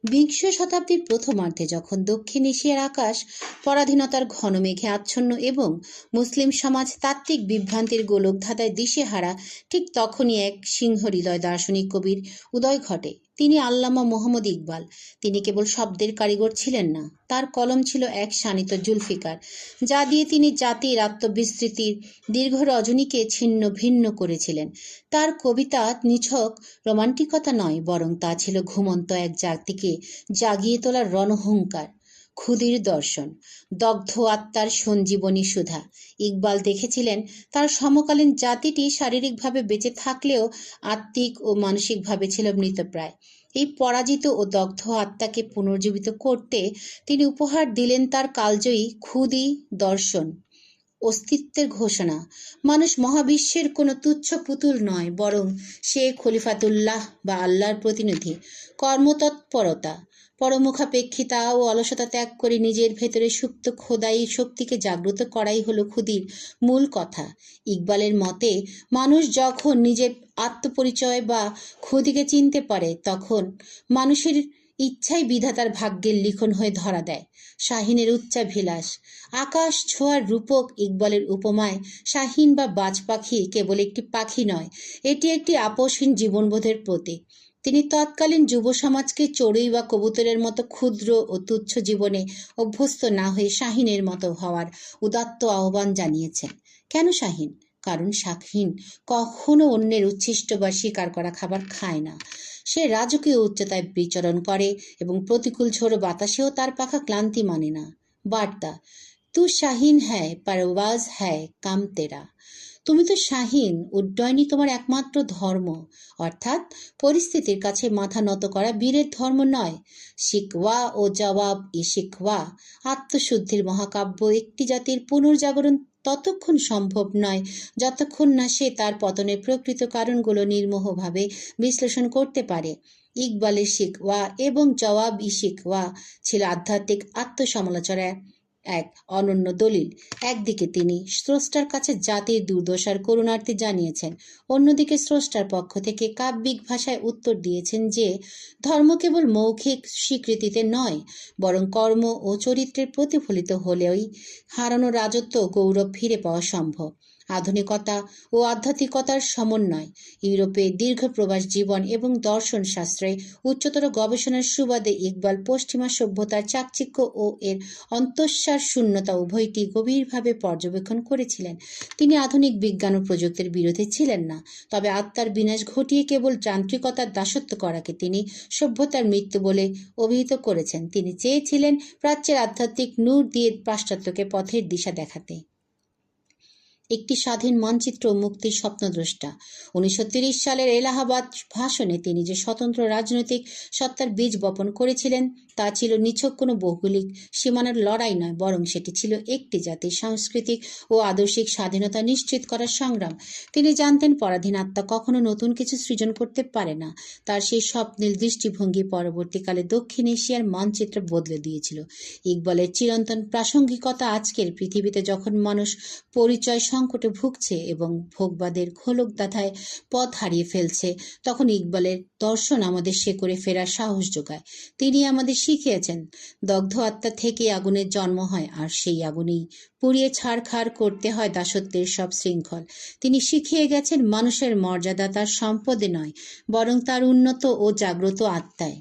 বিংশ শতাব্দীর প্রথমার্ধে যখন দক্ষিণ এশিয়ার আকাশ পরাধীনতার ঘন মেঘে আচ্ছন্ন এবং মুসলিম সমাজ তাত্ত্বিক বিভ্রান্তির গোলকধাঁধায় দিশেহারা, ঠিক তখনই এক সিংহহৃদয় দার্শনিক কবির উদয় ঘটে। তিনি আল্লামা মোহাম্মদ ইকবাল। তিনি কেবল শব্দের কারিগর ছিলেন না, তার কলম ছিল এক শানিত জুলফিকার, যা দিয়ে তিনি জাতির আত্মবিস্মৃতির দীর্ঘ রজনীকে ছিন্ন ভিন্ন করেছিলেন। তার কবিতা নিছক রোমান্টিকতা নয়, বরং তা ছিল ঘুমন্ত এক জাতিকে জাগিয়ে তোলার রণহুঙ্কার, ক্ষুদির দর্শন, দগ্ধ আত্মার সঞ্জীবনী সুধা। ইকবাল দেখেছিলেন তার সমকালীন জাতিটি শারীরিকভাবে বেঁচে থাকলেও আত্মিক ও মানসিকভাবে ছিল মৃতপ্রায়। এই পরাজিত ও দগ্ধ আত্মাকে পুনর্জীবিত করতে তিনি উপহার দিলেন তার কালজয়ী ক্ষুদি দর্শন, অস্তিত্বের ঘোষণা। মানুষ মহাবিশ্বের কোনো তুচ্ছ পুতুল নয়, বরং সে খলিফাতুল্লাহ বা আল্লাহর প্রতিনিধি। কর্মতৎপরতা, পরমুখাপেক্ষিতা ও অলসতা ত্যাগ করে নিজের ভেতরে সুপ্ত খোদাই শক্তিকে জাগ্রত করাই হলো ক্ষুদির মূল কথা। ইকবালের মতে মানুষ যখন নিজের আত্মপরিচয় বা ক্ষুদিকে চিনতে পারে, তখন মানুষের ইচ্ছাই বিধাতার ভাগ্যের লিখন হয়ে ধরা দেয়। শাহিনের উচ্চাভিলাষ, আকাশ ছোঁয়ার রূপক ইকবালের উপমায় শাহিন বা বাজ পাখি কেবল একটি পাখি নয়, এটি একটি আপোষহীন জীবনবোধের প্রতীক। তিনি তৎকালীন যুব সমাজকে চড়ুই বা কবুতরের মতো ক্ষুদ্র ও তুচ্ছ জীবনে অভ্যস্ত না হয়ে শাহিনের মতো হওয়ার উদাত্ত আহ্বান জানিয়েছেন। কেন শাহিন? কারণ শাহিন কখনো অন্যের উচ্ছিষ্ট বা শিকার করা খাবার খায় না। সে রাজকীয় উচ্চতায় বিচরণ করে এবং প্রতিকূল ঝোড়ো বাতাসেও তার পাখা ক্লান্তি মানে না। বার্তা, তু শাহিন হ্যায় পারওয়াজ হ্যায় কাম তেরা। তুমি তো শাহিন, উড্ডয়নই তোমার একমাত্র ধর্ম। অর্থাৎ পরিস্থিতির কাছে মাথা নত করা বীরের ধর্ম নয়। শিকওয়া ও জবাব ই শিকওয়া, আত্মশুদ্ধির মহাকাব্য একটি জাতির পুনর্জাগরণ ততক্ষণ সম্ভব নয় যতক্ষণ না সে তার পতনের প্রকৃত কারণগুলো নির্মোহভাবে বিশ্লেষণ করতে পারে। ইকবালের শিকওয়া এবং জবাব ই শিকওয়া ছিল আধ্যাত্মিক আত্মসমালোচনার এক অনন্য দলিল। একদিকে তিনি স্রষ্টার কাছে জাতির দুর্দশার করুণার্থী জানিয়েছেন, অন্যদিকে স্রষ্টার পক্ষ থেকে কাব্যিক ভাষায় উত্তর দিয়েছেন যে ধর্ম কেবল মৌখিক স্বীকৃতিতে নয়, বরং কর্ম ও চরিত্রের প্রতিফলিত হলেই হারানো রাজত্ব ও গৌরব ফিরে পাওয়া সম্ভব। আধুনিকতা ও আধ্যাত্মিকতার সমন্বয়, ইউরোপে দীর্ঘ প্রবাস জীবন এবং দর্শন শাস্ত্রে উচ্চতর গবেষণার সুবাদে ইকবাল পশ্চিমা সভ্যতার চাকচিক্য ও এর অন্তঃসার শূন্যতা উভয়টি গভীরভাবে পর্যবেক্ষণ করেছিলেন। তিনি আধুনিক বিজ্ঞান ও প্রযুক্তির বিরোধী ছিলেন না, তবে আত্মার বিনাশ ঘটিয়ে কেবল যান্ত্রিকতার দাসত্ব করাকে তিনি সভ্যতার মৃত্যু বলে অভিহিত করেছেন। তিনি চেয়েছিলেন প্রাচ্যের আধ্যাত্মিক নূর দিয়ে পাশ্চাত্যকে পথের দিশা দেখাতে। একটি স্বাধীন মানচিত্র ও মুক্তির স্বপ্নদ্রষ্টা। 1930 সালের এলাহাবাদ ভাষণে তিনি যে স্বতন্ত্র রাজনৈতিক সত্তার বীজ বপন করেছিলেন তা ছিল নিছক কোনো ভৌগোলিক সীমানার লড়াই নয়, বরং সেটি ছিল একটি জাতির সাংস্কৃতিক ও আদর্শিক স্বাধীনতা নিশ্চিত করার সংগ্রাম। তিনি জানতেন পরাধীন আত্মা কখনো নতুন কিছু সৃজন করতে পারে না। তার সেই স্বপ্নের দৃষ্টিভঙ্গি পরবর্তীকালে দক্ষিণ এশিয়ার মানচিত্র বদলে দিয়েছিল। ইকবালের চিরন্তন প্রাসঙ্গিকতা আজকের পৃথিবীতে যখন মানুষ পরিচয় সংকটে ভুগছে এবং ভোগবাদের খোলকদাধায় পথ হারিয়ে ফেলছে, তখন ইকবালের দর্শন আমাদের শেকড়ে ফেরার সাহস যোগায়। তিনি আমাদের শিখিয়েছেন দগ্ধ আত্মা থেকে আগুনের জন্ম হয়, আর সেই আগুনেই পুড়িয়ে ছাড়খাড় করতে হয় দাসত্বের সব শৃঙ্খল। তিনি শিখিয়ে গেছেন মানুষের মর্যাদা তার সম্পদে নয়, বরং তার উন্নত ও জাগ্রত আত্মায়।